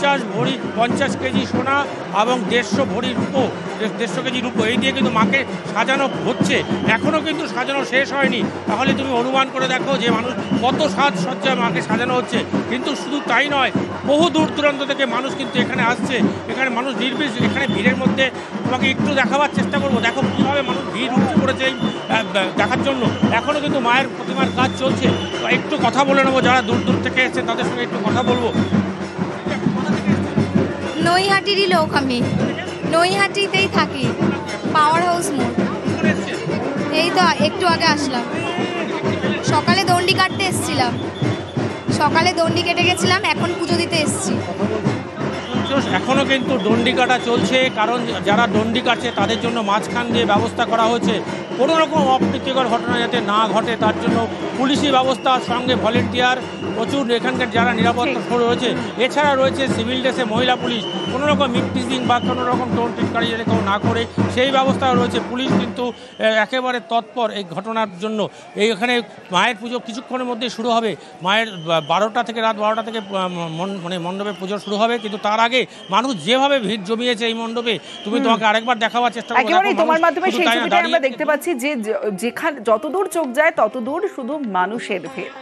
50 KG সোনা এবং 150 ভরি রূপো, 150 কেজি রূপো, এই দিয়ে কিন্তু মাকে সাজানো হচ্ছে। এখনও কিন্তু সাজানো শেষ হয়নি। তাহলে তুমি অনুমান করে দেখো যে মানুষ কত সাজসজ্জায় মাকে সাজানো হচ্ছে। কিন্তু শুধু তাই নয়, বহু দূর দূরান্ত থেকে মানুষ কিন্তু এখানে আসছে। এখানে মানুষ নির্বিশ, এখানে ভিড়ের মধ্যে তোমাকে একটু দেখাবার চেষ্টা করবো। দেখো কীভাবে মানুষ ভিড় উঠে পড়েছে দেখার জন্য। এখনও কিন্তু মায়ের প্রতিমার কাজ চলছে। তো একটু কথা বলে নেবো, যারা দূর দূর থেকে এসেছে তাদের সঙ্গে একটু কথা বলবো। নৈহাটিরই লোক আমি, নৈহাটিতেই থাকি, পাওয়ার হাউস মোড়। এই তো একটু আগে আসলাম, সকালে দণ্ডি কাটতে এসেছিলাম, সকালে দণ্ডি কেটে গেছিলাম, এখন পুজো দিতে এসেছি। এখনও কিন্তু দণ্ডি কাটা চলছে, কারণ যারা দণ্ডি কাটছে তাদের জন্য মাঝখান দিয়ে ব্যবস্থা করা হয়েছে। কোনো রকম অপ্রীতিকর ঘটনা যাতে না ঘটে তার জন্য পুলিশি ব্যবস্থার সঙ্গে ভলেন্টিয়ার প্রচুর, এখানকার যারা নিরাপত্তা রয়েছে। এছাড়া রয়েছে সিভিল ড্রেসে মহিলা পুলিশ, কোনো রকম মিপটিজিং বা কোনো রকম টোনটিটকারী যাতে কেউ না করে সেই ব্যবস্থাও রয়েছে। পুলিশ কিন্তু একেবারে তৎপর এই ঘটনার জন্য। এইখানে মায়ের পুজো কিছুক্ষণের মধ্যে শুরু হবে। মায়ের 12টা থেকে রাত 12টা থেকে মানে মণ্ডপে পুজো শুরু হবে। কিন্তু তার আগে মানুষ যেভাবে ভিড় জমিয়েছে এই মণ্ডপে, তোমাকে আরেকবার দেখাবার চেষ্টা করব। তোমার মাধ্যমে সেই ছবিটা আমরা দেখতে পাচ্ছি যে যেখানে যতদূর চোখ যায় ততদূর শুধু মানুষের ভিড়।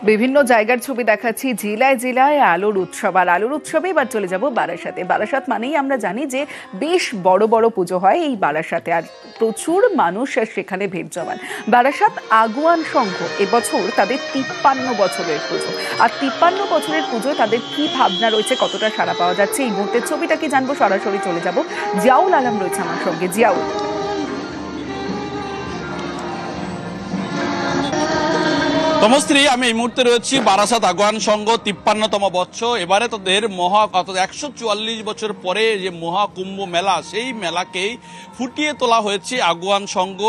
বিভিন্ন জায়গার ছবি দেখাচ্ছি, জেলায় জেলায় আলোর উৎসব। আর আলোর উৎসবে এবার চলে যাব বারাসাতে। বারাসাত মানেই আমরা জানি যে বেশ বড় বড় পুজো হয় এই বারাসাতে, আর প্রচুর মানুষ সেখানে ভিড় জমান। বারাসাত আগুয়ান সংঘ এবছর তাদের 53 বছরের পুজো। আর 53 বছরের পুজোয় তাদের কি ভাবনা রয়েছে, কতটা সাড়া পাওয়া যাচ্ছে, এই মুহূর্তের ছবিটা কি জানবো। সরাসরি চলে যাব, জিয়াউল আলম রয়েছে আমার সঙ্গে। জিয়াউল, তমশ্রী, আমি এই মুহূর্তে রয়েছি বারাসাত আগুয়ান সংঘ 53তম বর্ষ। এবারে তাদের 144 বছর পরে যে মহাকুম্ভ মেলা, সেই মেলাকেই ফুটিয়ে তোলা হয়েছে আগুয়ান সংঘ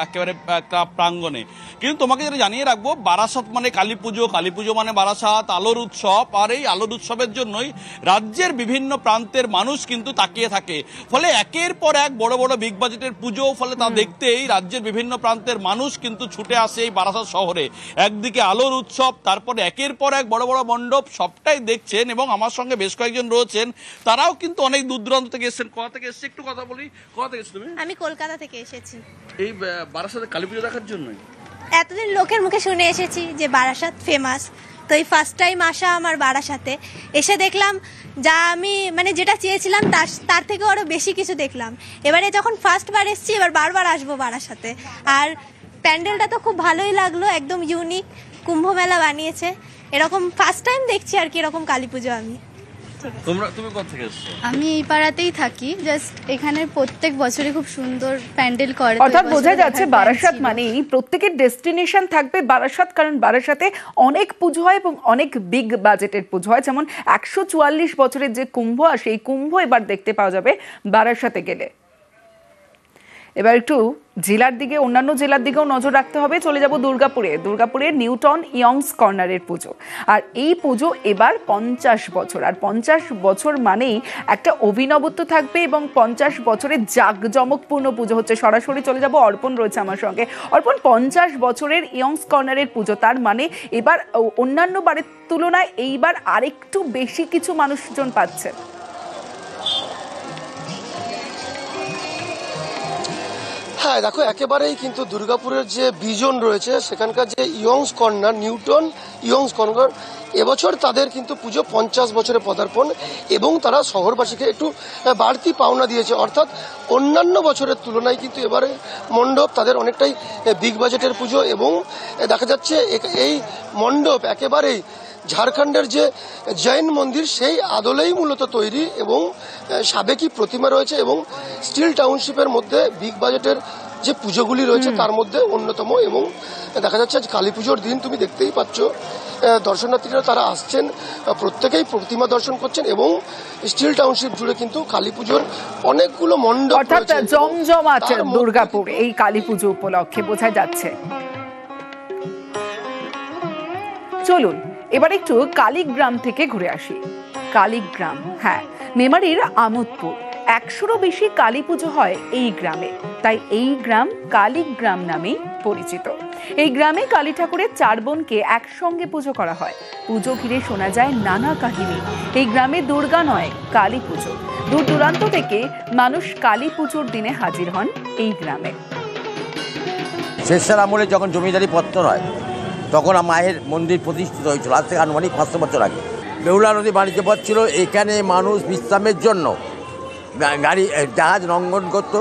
একেবারে একটা প্রাঙ্গণে। কিন্তু তোমাকে যেটা জানিয়ে রাখবো, বারাসাত মানে কালী পুজো, কালী পুজো মানে বারাসাত, আলোর উৎসব। আর এই আলোর উৎসবের জন্যই রাজ্যের বিভিন্ন প্রান্তের মানুষ কিন্তু তাকিয়ে থাকে। ফলে একের পর এক বড় বড় বিগ বাজেটের পুজো, ফলে তা দেখতেই রাজ্যের বিভিন্ন প্রান্তের মানুষ কিন্তু ছুটে আসে এই বারাসাত শহরে। একদিকে আলোর উৎসব, তারপরে একের পর এক বড় বড় মণ্ডপ, সবটাই দেখছেন। এবং আমার সঙ্গে বেশ কয়েকজন রয়েছেন, তারাও কিন্তু অনেক দূর দূরান্ত থেকে এসেছেন। কোথা থেকে এসেছে একটু কথা বলি। কোথা থেকে এসেছো তুমি? আমি কলকাতা থেকে এসেছি এই বারাসাতে কালী পুজো দেখার জন্যই। এতদিন লোকের মুখে শুনে এসেছি যে বারাসাত ফেমাস, তো এই ফার্স্ট টাইম আসা আমার বারাসাতে। এসে দেখলাম যা আমি যেটা চেয়েছিলাম তার থেকে আরও বেশি কিছু দেখলাম। এবারে যখন ফার্স্টবার এসেছি, এবার বারবার আসবো বারাসাতে। আর প্যান্ডেলটা তো খুব ভালোই লাগলো, একদম ইউনিক, কুম্ভ মেলা বানিয়েছে। এরকম ফার্স্ট টাইম দেখছি আর কি এরকম কালী পুজো আমি। তুমি কোথা থেকে এসেছো? আমি এই পাড়াতেই থাকি, জাস্ট এখানে প্রত্যেক বছরই খুব সুন্দর প্যান্ডেল করে। অর্থাৎ বোঝা যাচ্ছে বারাসাত মানেই প্রত্যেকের ডেস্টিনেশন থাকবে বারাসাত, কারণ বারাসাতে অনেক পুজো হয় এবং অনেক বিগ বাজেটের পুজো হয়। যেমন 144 বছরের যে কুম্ভ, আর সেই কুম্ভ এবার দেখতে পাওয়া যাবে বারাসাতে গেলে। এবার একটু জেলার দিকে, অন্যান্য জেলার দিকেও নজর রাখতে হবে। চলে যাব দুর্গাপুরে। দুর্গাপুরের নিউটন ইয়ংস কর্নারের পুজো। আর এই পুজো এবার 50 বছর। আর 50 বছর মানেই একটা অভিনবত্ব থাকবে এবং 50 বছরের জাঁকজমকপূর্ণ পুজো হচ্ছে। সরাসরি চলে যাব, অর্পণ রয়েছে আমার সঙ্গে। অর্পণ, 50 বছরের ইয়ংস কর্নারের পুজো, তার মানে এবার অন্যান্য বারের তুলনায় এইবার আরেকটু বেশি কিছু মানুষজন পাচ্ছে। হ্যাঁ দেখো, একেবারেই কিন্তু দুর্গাপুরের যে ভিজন রয়েছে, সেখানকার যে Young's corner, Newton Young's corner, এবছর তাদের কিন্তু পুজো 50 বছরে পদার্পণ এবং তারা শহরবাসীকে একটু বাড়তি পাওনা দিয়েছে। অর্থাৎ অন্যান্য বছরের তুলনায় কিন্তু এবারে মণ্ডপ তাদের অনেকটাই বিগ বাজেটের পুজো। এবং দেখা যাচ্ছে এই মণ্ডপ একেবারেই ঝাড়খণ্ডের যে জৈন মন্দির সেই আদলেই মূলত তৈরি এবং সাবেকি প্রতিমা রয়েছে। এবং স্টিল টাউনশিপের মধ্যে বিগ বাজেটের যে পুজোগুলি রয়েছে তার মধ্যে অন্যতম। এবং দেখা যাচ্ছে আজ কালী পুজোর দিন, তুমি দেখতেই পাচ্ছ দর্শনার্থীরা তারা আসছেন, প্রত্যেকেই প্রতিমা দর্শন করছেন। এবং স্টিল টাউনশিপ জুড়ে কিন্তু কালী পুজোর অনেকগুলো মণ্ডপ, অর্থাৎ জমজমাট দুর্গাপুর এই কালী পুজো উপলক্ষে বোঝা যাচ্ছে। চলুন এবার একটু কালীগ্রাম থেকে ঘুরে আসি। কালীগ্রাম, হ্যাঁ, মেমারির আমোদপুর, 100-রও বেশি কালী পুজো হয় এই গ্রামে, তাই এই গ্রাম কালীগ্রাম নামেই পরিচিত। এই গ্রামে কালী ঠাকুরের 4 বোনকে একসঙ্গে পুজো করা হয়। পুজো ঘিরে শোনা যায় নানা কাহিনী। এই গ্রামে দুর্গা নয়, কালী পুজো। দূর দূরান্ত থেকে মানুষ কালী পুজোর দিনে হাজির হন এই গ্রামে। শেরশাহ আমলে যখন জমিদারি পত্তন হয় তখন মায়ের মন্দির প্রতিষ্ঠিত হয়েছিল, আজ থেকে আনুমানিক 500 বছর আগে। বেহুলা নদী বাণিজ্য পথ ছিল, এখানে মানুষ বিশ্রামের জন্য গাড়ি জাহাজ লঙ্ঘন করত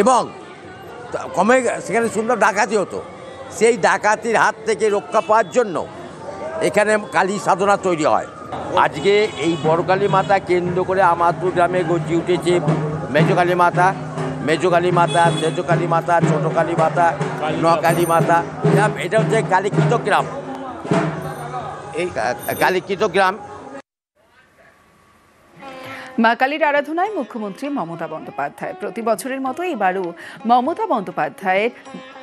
এবং কমে সেখানে সুন্দর ডাকাতি হতো। সেই ডাকাতির হাত থেকে রক্ষা পাওয়ার জন্য এখানে কালী সাধনা তৈরি হয়। আজকে এই বড়কালী মাতা কেন্দ্র করে আমাদের গ্রামে গর্জে উঠেছে মেজকালী মাতা, মেজকালী মাতা, সেজকালী মাতা, ছোট কালী মাতা, নোয়াকালী মাতা। এটা হচ্ছে কালীকৃত গ্রাম। এই কালীকৃত গ্রাম। মা কালীর আরাধনায় মুখ্যমন্ত্রী মমতা বন্দ্যোপাধ্যায়। প্রতি বছরের মতো এবারও মমতা বন্দ্যোপাধ্যায়ের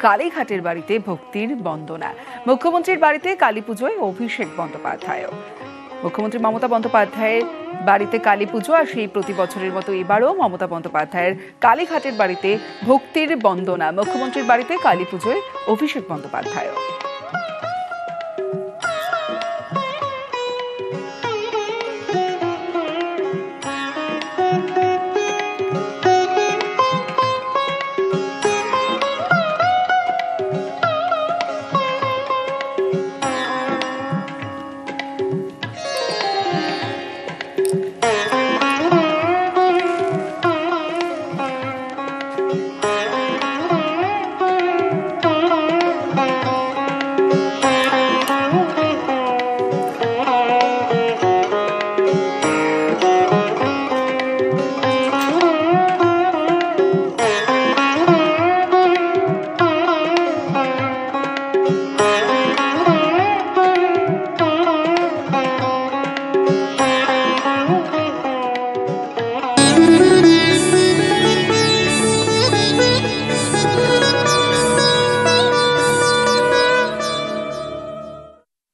কালীঘাটের বাড়িতে ভক্তির বন্দনা। মুখ্যমন্ত্রীর বাড়িতে কালী পুজোয় অভিষেক বন্দ্যোপাধ্যায়ও। মুখ্যমন্ত্রী মমতা বন্দ্যোপাধ্যায়ের বাড়িতে কালী পুজো, আর সেই প্রতি বছরের মতো এবারও মমতা বন্দ্যোপাধ্যায়ের কালীঘাটের বাড়িতে ভক্তির বন্দনা। মুখ্যমন্ত্রীর বাড়িতে কালী পুজোয় অভিষেক বন্দ্যোপাধ্যায়ও।